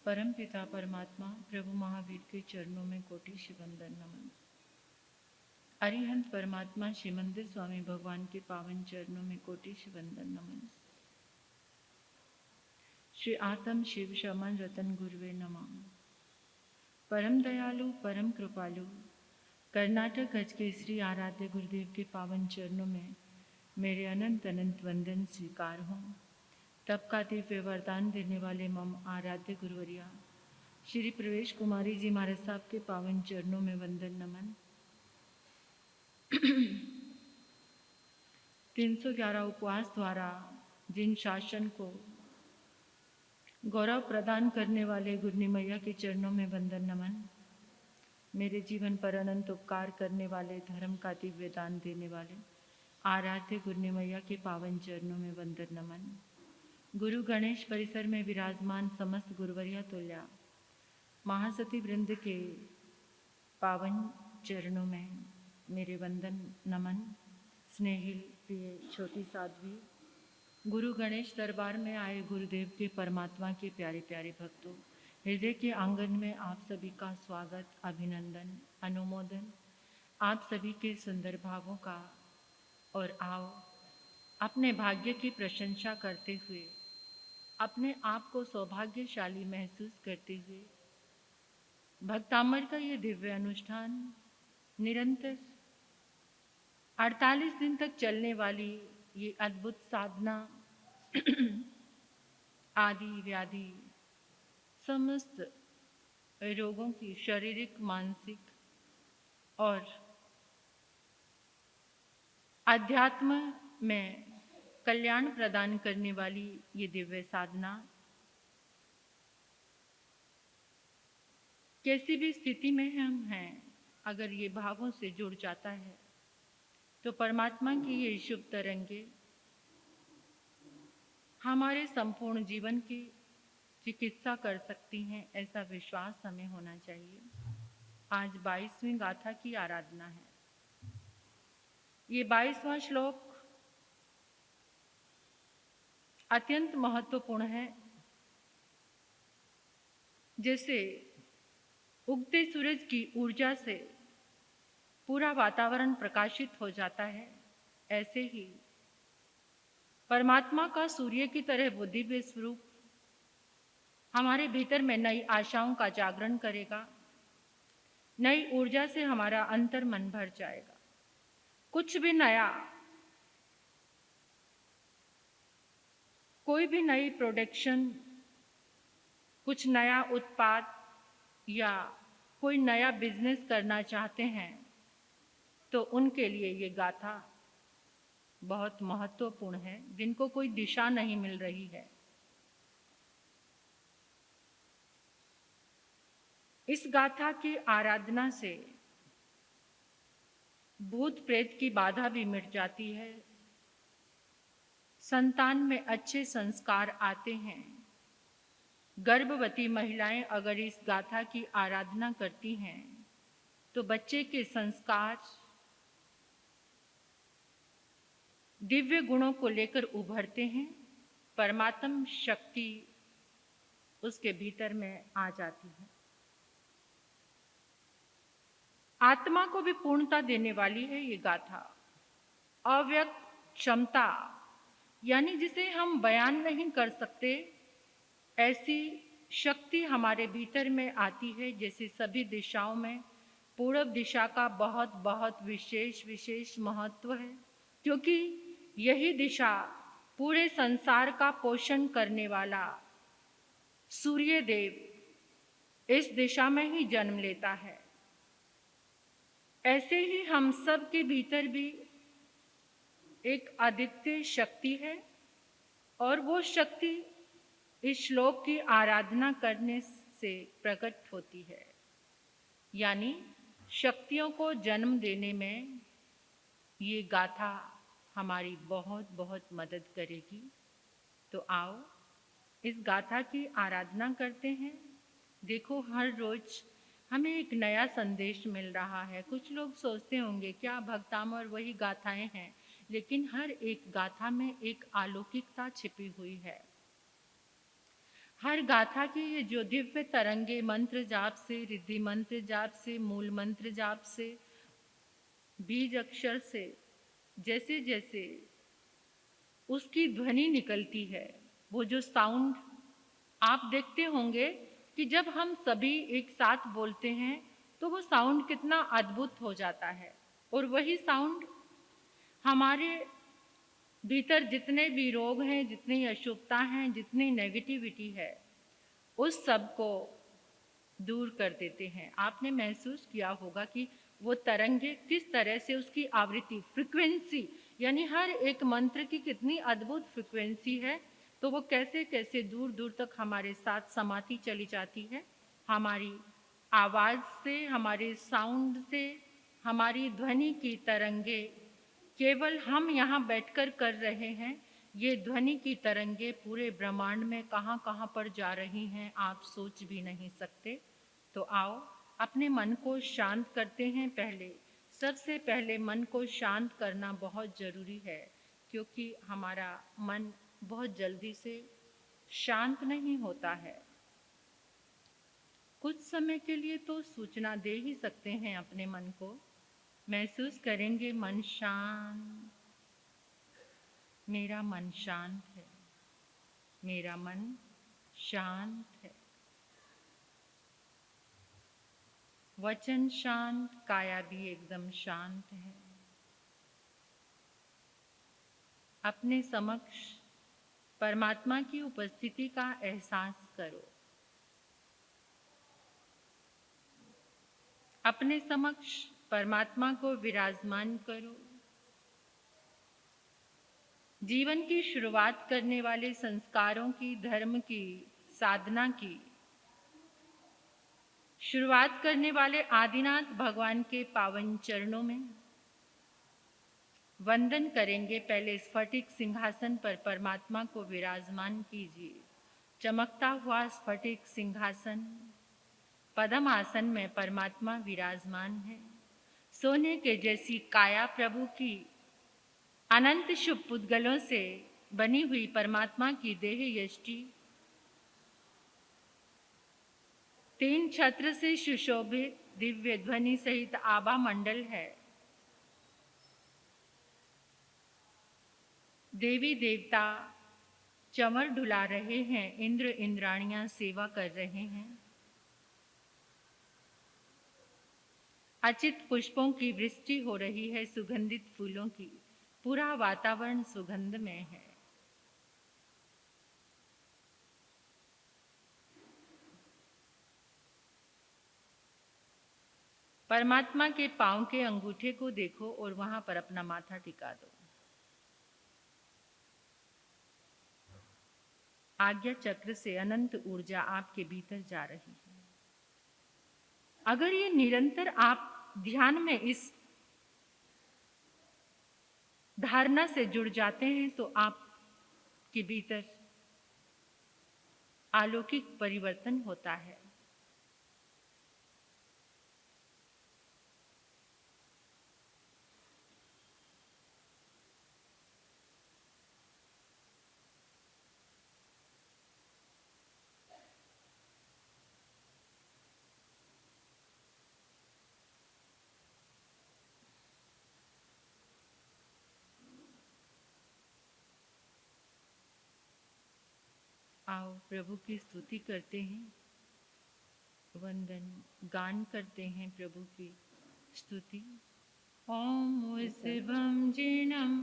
परम पिता परमात्मा प्रभु महावीर के चरणों में कोटि वंदन नमन। अरिहंत परमात्मा श्रीमंदिर स्वामी भगवान के पावन चरणों में कोटि वंदन नमन। श्री आत्म शिव शमन रतन गुरुवे नमः। परम दयालु परम कृपालु कर्नाटक गज के श्री आराध्य गुरुदेव के पावन चरणों में मेरे अनंत अनंत वंदन स्वीकार हों। तब का दिव्य वरदान देने वाले मम आराध्य गुरुवरिया श्री प्रवेश कुमारी जी महाराज साहब के पावन चरणों में वंदन नमन। 311 उपवास द्वारा जिन शासन को गौरव प्रदान करने वाले गुरनी मैया के चरणों में वंदन नमन। मेरे जीवन पर अनंत उपकार करने वाले धर्म का दिव्य दान देने वाले आराध्य गुरनी मैया के पावन चरणों में वंदन नमन। गुरु गणेश परिसर में विराजमान समस्त गुरुवरिया तुल्या महासती वृंद के पावन चरणों में मेरे वंदन नमन। स्नेहिल प्रिय छोटी साध्वी गुरु गणेश दरबार में आए गुरुदेव के परमात्मा के प्यारे प्यारे भक्तों, हृदय के आंगन में आप सभी का स्वागत, अभिनंदन, अनुमोदन आप सभी के सुंदर भावों का। और आओ अपने भाग्य की प्रशंसा करते हुए, अपने आप को सौभाग्यशाली महसूस करते हुए भक्तामर का ये दिव्य अनुष्ठान निरंतर 48 दिन तक चलने वाली ये अद्भुत साधना आदि व्याधि समस्त रोगों की शारीरिक, मानसिक और अध्यात्म में कल्याण प्रदान करने वाली ये दिव्य साधना कैसी भी स्थिति में हम हैं, अगर ये भावों से जुड़ जाता है तो परमात्मा की ये शुभ तरंगे हमारे संपूर्ण जीवन की चिकित्सा कर सकती हैं, ऐसा विश्वास हमें होना चाहिए। आज 22वीं गाथा की आराधना है। ये 22वां श्लोक अत्यंत महत्वपूर्ण है। जैसे उगते सूरज की ऊर्जा से पूरा वातावरण प्रकाशित हो जाता है, ऐसे ही परमात्मा का सूर्य की तरह वो दिव्य स्वरूप हमारे भीतर में नई आशाओं का जागरण करेगा। नई ऊर्जा से हमारा अंतर मन भर जाएगा। कुछ भी नया, कोई भी नई प्रोडक्शन, कुछ नया उत्पाद या कोई नया बिजनेस करना चाहते हैं तो उनके लिए ये गाथा बहुत महत्वपूर्ण है, जिनको कोई दिशा नहीं मिल रही है। इस गाथा की आराधना से भूत प्रेत की बाधा भी मिट जाती है, संतान में अच्छे संस्कार आते हैं। गर्भवती महिलाएं अगर इस गाथा की आराधना करती हैं तो बच्चे के संस्कार दिव्य गुणों को लेकर उभरते हैं, परमात्म शक्ति उसके भीतर में आ जाती है। आत्मा को भी पूर्णता देने वाली है ये गाथा। अव्यक्त क्षमता, यानी जिसे हम बयान नहीं कर सकते, ऐसी शक्ति हमारे भीतर में आती है। जैसे सभी दिशाओं में पूर्व दिशा का बहुत बहुत विशेष महत्व है, क्योंकि यही दिशा पूरे संसार का पोषण करने वाला सूर्य देव इस दिशा में ही जन्म लेता है। ऐसे ही हम सब के भीतर भी एक अद्वितीय शक्ति है, और वो शक्ति इस श्लोक की आराधना करने से प्रकट होती है। यानी शक्तियों को जन्म देने में ये गाथा हमारी बहुत बहुत मदद करेगी। तो आओ इस गाथा की आराधना करते हैं। देखो, हर रोज हमें एक नया संदेश मिल रहा है। कुछ लोग सोचते होंगे क्या भक्तामर वही गाथाएं हैं, लेकिन हर एक गाथा में एक अलौकिकता छिपी हुई है। हर गाथा की ये जो दिव्य तरंगे मंत्र जाप से, रिद्धि मंत्र जाप से, मूल मंत्र जाप से, बीज अक्षर से जैसे जैसे उसकी ध्वनि निकलती है, वो जो साउंड आप देखते होंगे कि जब हम सभी एक साथ बोलते हैं तो वो साउंड कितना अद्भुत हो जाता है। और वही साउंड हमारे भीतर जितने भी रोग हैं, जितनी अशुभता हैं, जितनी नेगेटिविटी है, उस सब को दूर कर देते हैं। आपने महसूस किया होगा कि वो तरंगे किस तरह से उसकी आवृत्ति, फ्रीक्वेंसी, यानी हर एक मंत्र की कितनी अद्भुत फ्रीक्वेंसी है, तो वो कैसे कैसे दूर दूर तक हमारे साथ समाती चली जाती है। हमारी आवाज़ से, हमारे साउंड से, हमारी ध्वनि की तरंगे केवल हम यहाँ बैठकर कर रहे हैं, ये ध्वनि की तरंगे पूरे ब्रह्मांड में कहाँ कहाँ पर जा रही हैं, आप सोच भी नहीं सकते। तो आओ अपने मन को शांत करते हैं। सबसे पहले मन को शांत करना बहुत ज़रूरी है, क्योंकि हमारा मन बहुत जल्दी से शांत नहीं होता है। कुछ समय के लिए तो सूचना दे ही सकते हैं अपने मन को, महसूस करेंगे मन शांत, मेरा मन शांत है, मेरा मन शांत है। वचन शांत, काया भी एकदम शांत है। अपने समक्ष परमात्मा की उपस्थिति का एहसास करो। अपने समक्ष परमात्मा को विराजमान करो। जीवन की शुरुआत करने वाले संस्कारों की, धर्म की, साधना की शुरुआत करने वाले आदिनाथ भगवान के पावन चरणों में वंदन करेंगे। पहले स्फटिक सिंहासन पर परमात्मा को विराजमान कीजिए। चमकता हुआ स्फटिक सिंहासन, पद्म आसन में परमात्मा विराजमान है। सोने के जैसी काया प्रभु की अनंत शुभ पुद्गलों से बनी हुई परमात्मा की देह यष्टि, 3 छत्र से सुशोभित दिव्य ध्वनि सहित आभा मंडल है। देवी देवता चंवर ढुला रहे हैं, इंद्र इंद्राणियां सेवा कर रहे हैं। अचित पुष्पों की वृष्टि हो रही है, सुगंधित फूलों की। पूरा वातावरण सुगंध में है। परमात्मा के पांव के अंगूठे को देखो और वहां पर अपना माथा टिका दो। आज्ञा चक्र से अनंत ऊर्जा आपके भीतर जा रही है। अगर ये निरंतर आप ध्यान में इस धारणा से जुड़ जाते हैं तो आपके भीतर अलौकिक परिवर्तन होता है। आओ प्रभु की स्तुति करते हैं, वंदन गान करते हैं प्रभु की स्तुति। ओम शिवम जीनम,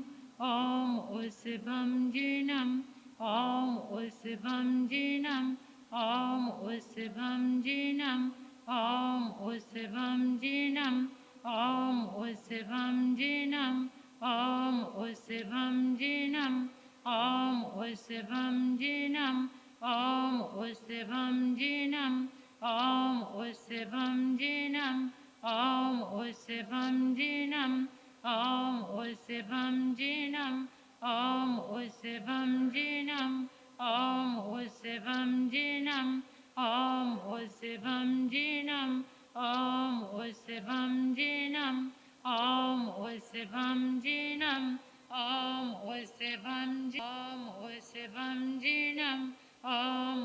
ओम शिवम जीनम, ओम शिवम जीनम, ओम शिवम जीनम, ओम शिवम जीनम, ओम शिवम जीनम, ओम शिवम जीनम, ओम शिवम जीनम, ओम शिवम जीनम, ओम शिवम जीनम, ओम शिवम जीनम, ओम शिवम जीनम, ओम शिवम जीनम, ओम शिवम जीनम, ओम शिवम जीनम, ओम शिवम जीनम, ओम शिवम जीनम, ओम शिवम, ओम शिवम जीनम, ओम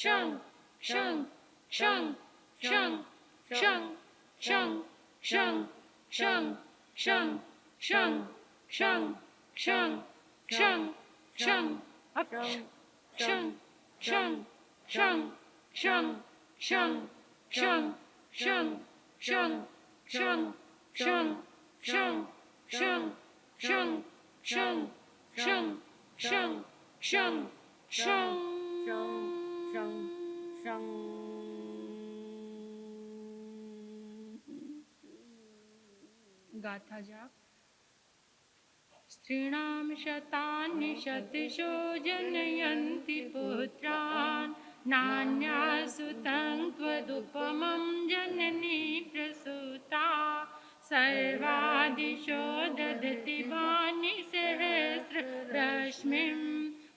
शं शं शं शं शं शं शं शं शं शं शं शं शं शं up शं शं शं शं शं शं शं शं शं शं शं शं शं शं शं शं शं शं गाथा जाप। स्त्रीणां शतानि शतशो जनयन्ति पुत्रान् नान्यासु तं त्वदुपमं जननी प्रसूता सर्वादिशो ददति वाणि सहस्ररश्मिं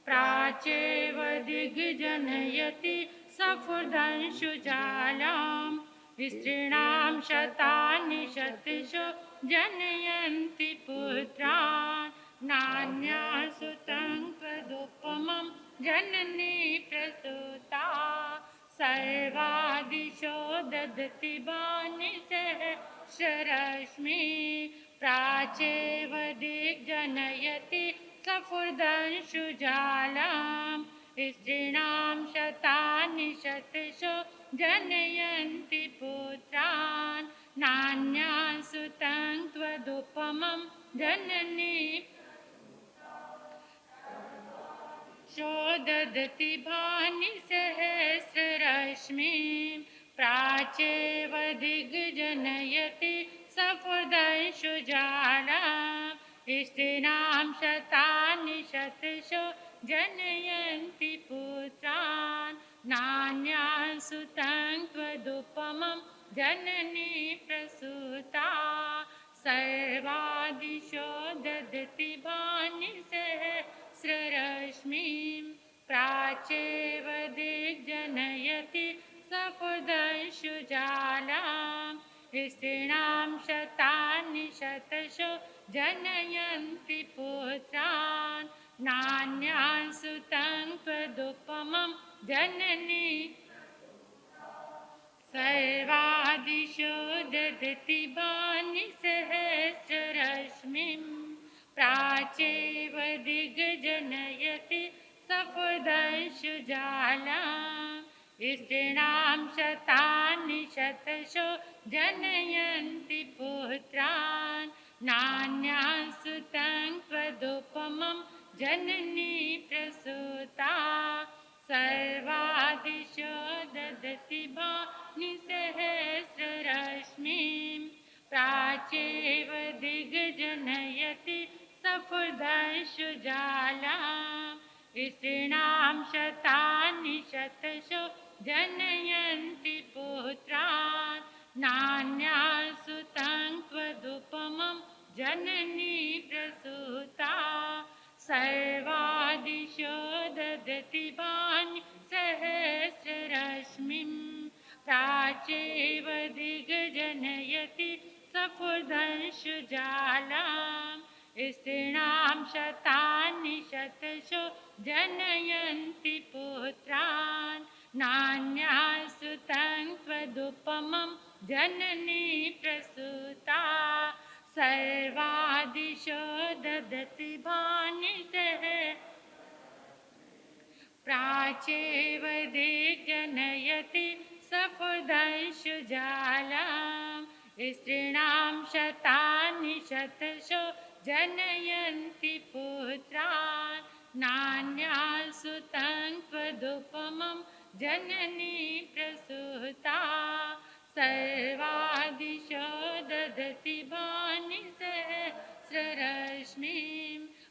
प्राचेव दिग्जनयति सफुर्दंशुजालां स्त्रीणां शतानि शतशो जनयन्ति पुत्रान् नान्यासु तं त्वदुपमं जननी प्रसूता सर्वादिशो ददति वाणि सहस्ररश्मि प्राचेव दिग्जनयति सफुर्दंशुजालां स्त्रीणां शतानि शतशो जनयन्ति पुत्रान् नान्यासु तं त्वदुपमं जननी ददति वाणि सहस्ररश्मिं प्राचेव दिग्जनयति सफुर्दंशुजालां स्त्रीणां शतानि शतशो जनयन्ति पुत्रान् नान्यासु तं त्वदुपमं जननी प्रसूता सर्वादिशो ददति वाणि सहस्ररश्मिं प्राचेव दिग्जनयति सफुर्दंशुजालां स्त्रीणां शतानि शतशो जनयन्ति पुत्रान् नान्यासु तं त्वदुपमं जननी सर्वादिशो ददति वाणि सहस्ररश्मिं प्राचेव दिग्जनयति सफुर्दंशुजालां स्त्रीणां शतानि शतशो जनयन्ति पुत्रान् नान्यासु तं त्वदुपमं जननी प्रसूता सर्वादिशो ददति वाणि सहस्ररश्मिं प्राचेव दिग्जनयति सफुर्दंशुजालां स्त्रीणां शतानि शतशो जनयन्ति पुत्रान् नान्यासु तं त्वदुपमं जननी प्रसूता सर्वादिशो ददति वाणि सहस्ररश्मिं प्राचेव दिग्जनयति सफुर्दंशुजालां स्त्रीणां शतानि शतशो जनयन्ति पुत्रान् नान्यासु तं त्वदुपमं जननी प्रसूता सर्वादिशो ददति वाणि प्राचेव दिग्जनयति सफुर्दंशुजालां स्त्रीणां शतानि शतशो जनयन्ति पुत्रान् नान्यासु तं त्वदुपमं जननी प्रसूता सर्वादिशो ददति वाणि सहस्ररश्मिं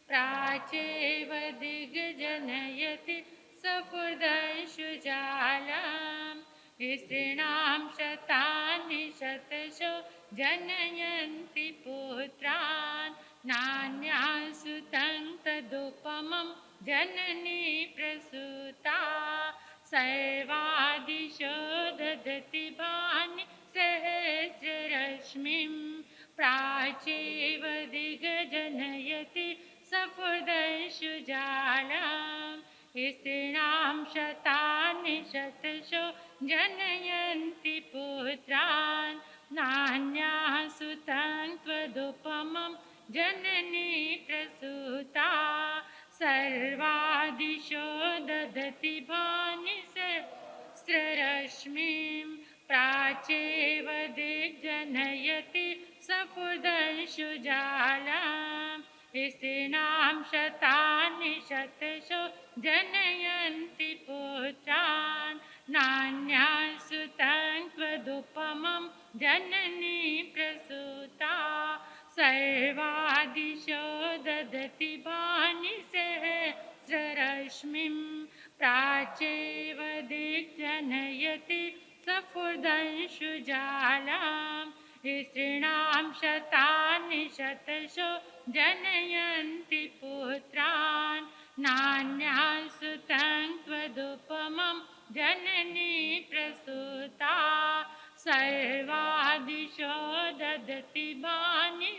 प्राचेव दिग्जनयति सफुर्दंशुजालां स्त्रीणां शतानि शतशो जनयन्ति पुत्रान् नान्यासु तं तदुपमं जननी प्रसूता सर्वादिशो ददति वाणि सहस्ररश्मिं प्राचेव दिग्जनयति सफुर्दंशुजालां स्त्रीणां शतानि शतशो जनयन्ति पुत्रान् नान्याः सुतं त्वदुपमं जननी प्रसूता सर्वादिशो ददति भानि सहस्ररश्मिं प्राचेव दिग्जनयति सफुदंशुजालाम् स्त्रीणां शतानि शतशो जनयन्ति पुत्रान् नान्याः सुतं त्वदुपमं जननी प्रसूता सर्वादिशो ददति भानि सहस्ररश्मिं प्राचेव दिग्जनयति सफुर्दंशुजालाम् स्त्रीणां शतानि शतशो जनयन्ति पुत्रान् नान्याः सुतं त्वदुपमं जननी प्रसूता सर्वादिशो ददति भानि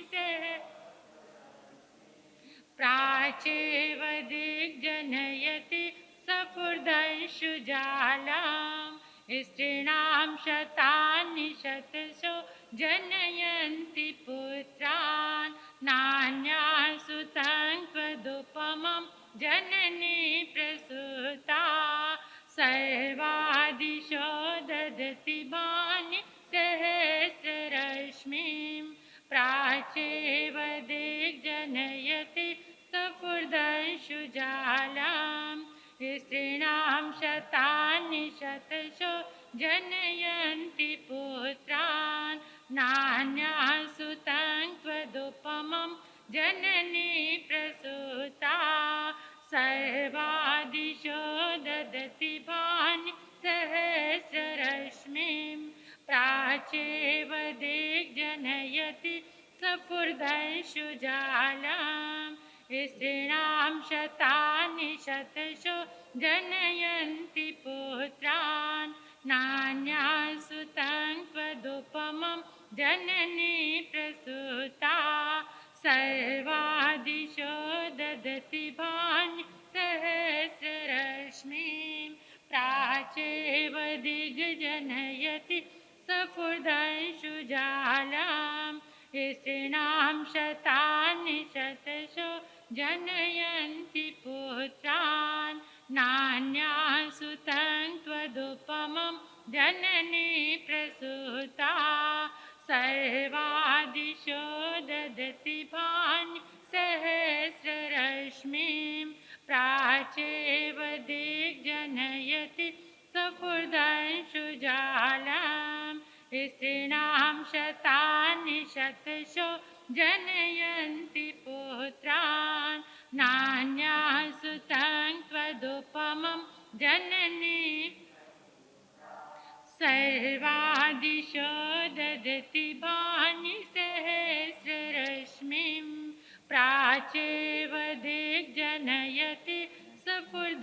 प्राचेव दिग्जनयति सफुर्दंशुजालाम् स्त्रीणां शतानि शतशो जनयन्ति पुत्रान् नान्याः सुतं त्वदुपमं जननी प्रसूता सर्वादिशो ददति भानि सहस्ररश्मिं प्राचेव दिग्जनयति सफुर्दंशुजालाम् स्त्रीणां शतानि शतशो जनयन्ति पुत्रान् नान्याः सुतं त्वदुपमं जननी प्रसूता सर्वादिशो ददति भानि सहस्ररश्मिं प्राचेव दिग्जनयति सफुर्दंशुजालाम् स्त्रीणां शतानि शतशो जनयन्ति पुत्रान् नान्याः सुतं त्वदुपमं जननी प्रसूता सर्वादिशो ददति भानि सहस्ररश्मिं प्राचेव दिग्जनयति सफुर्दंशुजालाम् स्त्रीणां शतानि शतशो जनयन्ति पुत्रान् नान्याः सुतं त्वदुपमं जननी प्रसूता सर्वादिशो ददति भानि सहस्ररश्मिं प्राचेव दिग्जनयति सफुर्दंशुजालाम् स्त्रीणां शतानि शतशो जनयन्ति पुत्रान् नान्याः सुतं त्वदुपमं जननी सर्वादिशो ददति भानि सहस्ररश्मिं प्राचेव दिग्जनयति सफुर्दंशुजालाम्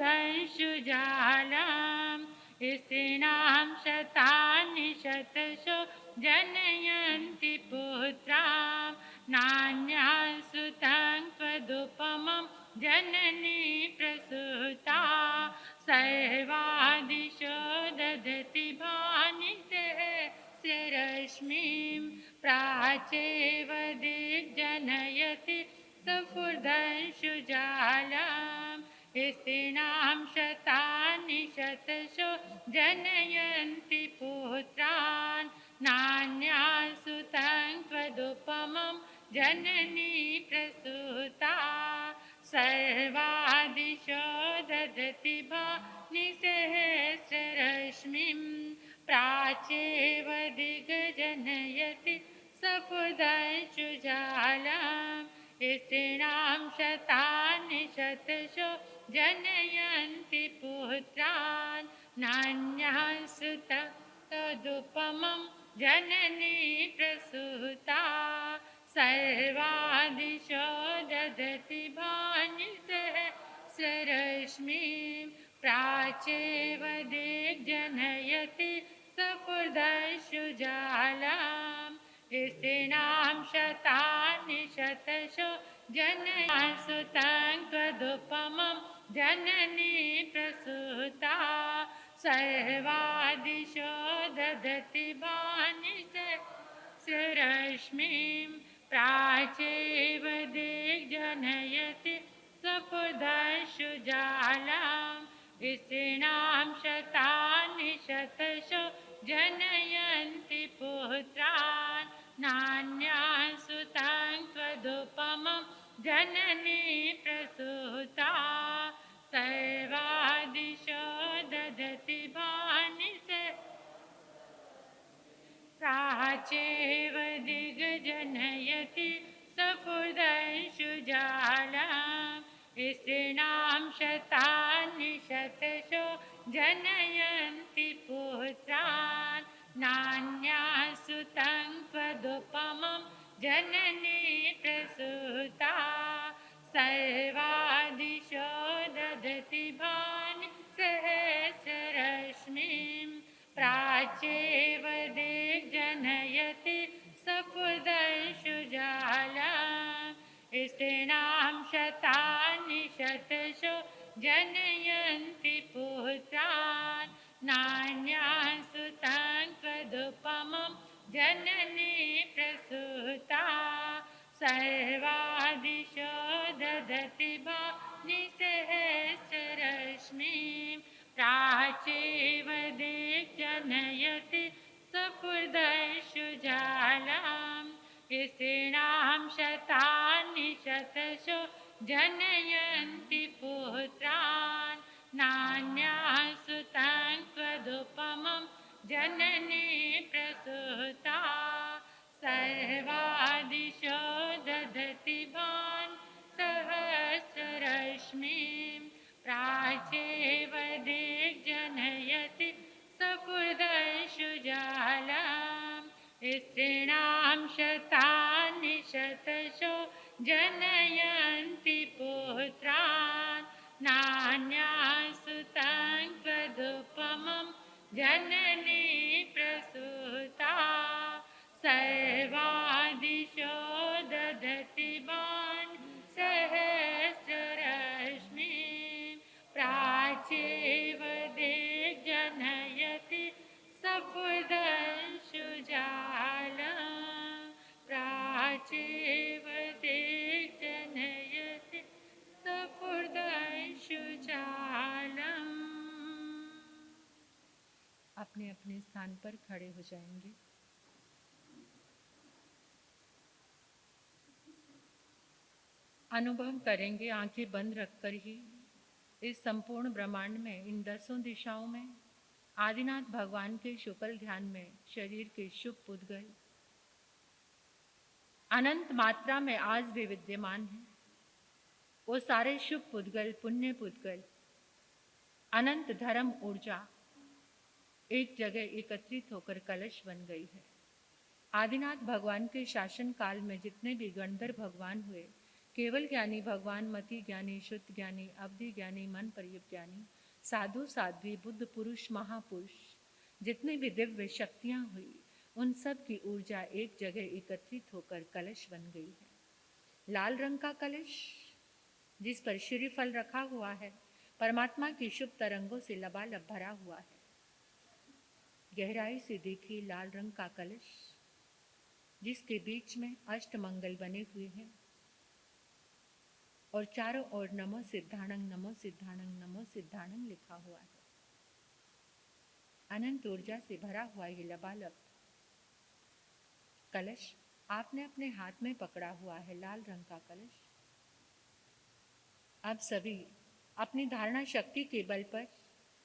स्त्रीणां शतानि शतशो जनयन्ति पुत्रान् नान्याः सुतं त्वदुपमं जननी प्रसूता सर्वादिशो ददति भानि सहस्ररश्मिं प्राचेव दिग्जनयति सफुर्दंशुजालाम् स्त्रीणां शतानि शतशो जनयन्ति पुत्रान् नान्याः सुतं त्वदुपमं जननी प्रसूता सर्वादिशो ददति भानि सहस्ररश्मिं प्राचेव दिग्जनयति सफुर्दंशुजालाम् स्त्रीणां शतानि शतशो जनयन्ति पुत्रान् नान्याः सुतं तदुपमं जननी प्रसूता सर्वादिशो ददति भानि सहस्ररश्मिं प्राचेव दिग्जनयति सफुर्दंशुजालाम् ऋषीणां शतानि शतशो जनया सुतं त्वदुपमं जननी प्रसूता सर्वादिशो ददति भानिशरश्मिं प्राचेव दिग्जनयति सपुदशु जालां ऋषीणां शतानि शतशो जनयन्ति पुत्रान् नान्यान् सुतं त्वदुपमं जननी प्रसूता सर्वादिशो ददति प्राचेव दिग्जनयति सपुदंशु जालां ऋषीणां शतानि शतशो जनयन्ति पुत्रान् नान्यान् सुतं त्वदुपमं जननी प्रसूता सर्वादिशो ददति भानि सहस्ररश्मिं प्राचेव दिग्जनयति सपुदंशु जालां ऋषीणां शतानि शतशो जनयन्ति पुत्रान् नान्यान् सुतं त्वदुपमं जननी प्रसूता सर्वादिशो ददति भानि सहस्ररश्मिं प्राचेव दिग्जनयति सपुदंशु जालां ऋषीणां शतानि शतशो जनयन्ति पुत्रान् नान्यान् सुतं त्वदुपमं जननी प्रसूता सर्वादिशो ददति भानि सहस्ररश्मिं प्राचेव दिग्जनयति सपुदंशु जालां ऋषीणां शतानि शतशो जनयन्ति पुत्रान् नान्यान् सुतं त्वदुपमं जननी प्रसूता सर्वादिशो ददति भानि सहस्ररश्मिं प्राचेव दिग्जनयति सपुदंशु जालां प्राचेव दिग्जनयति सपुदंशु जालां। अपने अपने स्थान पर खड़े हो जाएंगे। अनुभव करेंगे आंखें बंद रखकर ही इस संपूर्ण ब्रह्मांड में, इन 10 दिशाओं में आदिनाथ भगवान के शुक्ल ध्यान में शरीर के शुभ पुद्गल अनंत मात्रा में आज भी विद्यमान है। वो सारे शुभ पुद्गल, पुण्य पुद्गल, अनंत धर्म ऊर्जा एक जगह एकत्रित होकर कलश बन गई है। आदिनाथ भगवान के शासन काल में जितने भी गणधर भगवान हुए, केवल ज्ञानी भगवान, मति ज्ञानी, शुद्ध ज्ञानी, अवधि ज्ञानी, मन परियुक्त ज्ञानी, साधु साध्वी, बुद्ध पुरुष, महापुरुष, जितने भी दिव्य शक्तियां हुई, उन सब की ऊर्जा एक जगह एकत्रित होकर कलश बन गई है। लाल रंग का कलश जिस पर श्रीफल रखा हुआ है, परमात्मा की शुभ तरंगों से लबालब भरा हुआ है। गहराई से देखिए लाल रंग का कलश जिसके बीच में अष्टमंगल बने हुए हैं और चारों ओर नमो सिद्धाणं, नमो सिद्धाणं, नमो सिद्धाणं लिखा हुआ है। अनंत ऊर्जा से भरा हुआ ये लबालब कलश आपने अपने हाथ में पकड़ा हुआ है, लाल रंग का कलश। आप सभी अपनी धारणा शक्ति के बल पर,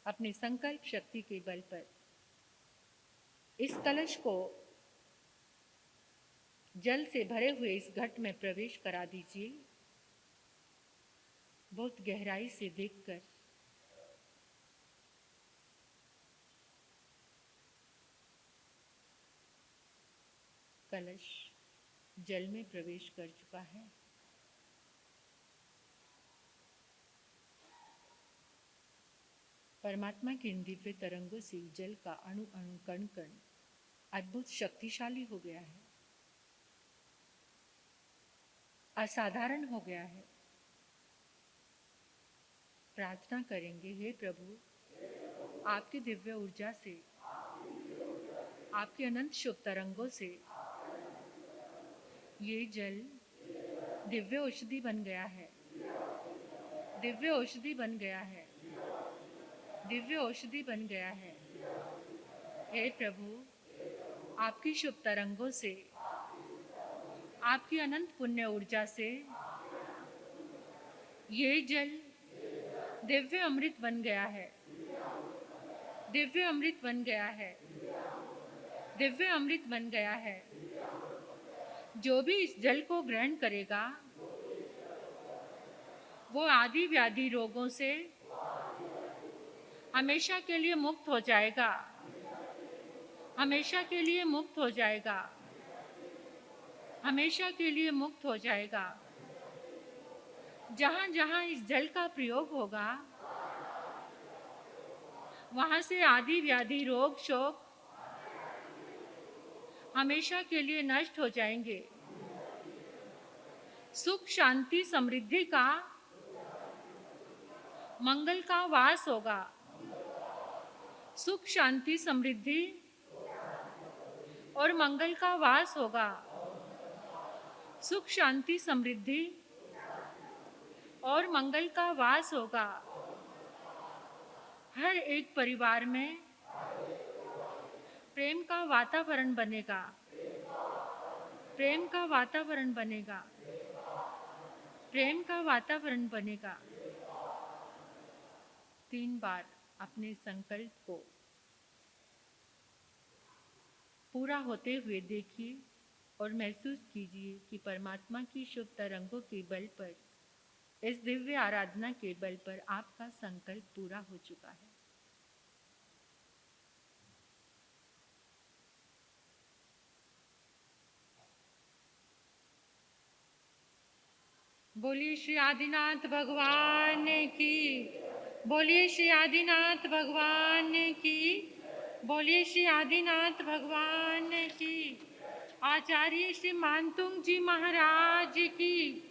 अपनी संकल्प शक्ति के बल पर इस कलश को जल से भरे हुए इस घट में प्रवेश करा दीजिए। बहुत गहराई से देखकर कलश जल में प्रवेश कर चुका है। परमात्मा के इन दिव्य तरंगों से जल का अणु अणु, कण कण अद्भुत शक्तिशाली हो गया है। असाधारण हो गया है। प्रार्थना करेंगे, हे प्रभु, आपकी दिव्य ऊर्जा से, आपके अनंत शुभ तरंगों से ये जल दिव्य औषधि बन गया है, दिव्य औषधि बन गया है, दिव्य औषधि बन गया है। हे प्रभु, आपकी शुभ तरंगों से, आपकी अनंत पुण्य ऊर्जा से ये जल दिव्य अमृत बन गया है, दिव्य अमृत बन गया है, दिव्य अमृत बन गया है। जो भी इस जल को ग्रहण करेगा वो आदि व्याधि रोगों से हमेशा के लिए मुक्त हो जाएगा, हमेशा के लिए मुक्त हो जाएगा, हमेशा के लिए मुक्त हो जाएगा। जहाँ जहाँ इस जल का प्रयोग होगा वहाँ से आदि व्याधि रोग शोक हमेशा के लिए नष्ट हो जाएंगे। सुख शांति समृद्धि का, मंगल का वास होगा। सुख शांति समृद्धि और मंगल का वास होगा। सुख शांति समृद्धि और मंगल का वास होगा। हर एक परिवार में प्रेम का वातावरण बनेगा, प्रेम का वातावरण बनेगा, प्रेम का वातावरण बनेगा। 3 बार अपने संकल्प को पूरा होते हुए देखिए और महसूस कीजिए कि परमात्मा की शुभ तरंगों के बल पर, इस दिव्य आराधना के बल पर आपका संकल्प पूरा हो चुका है। बोलिए श्री आदिनाथ भगवान की, बोलिए श्री आदिनाथ भगवान की, बोलिए श्री आदिनाथ भगवान की। आचार्य श्री मानतुंग जी महाराज की,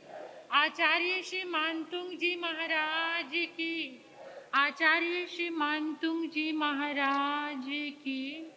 आचार्य श्री मानतुंग जी महाराज की, आचार्य श्री मानतुंग जी महाराज की।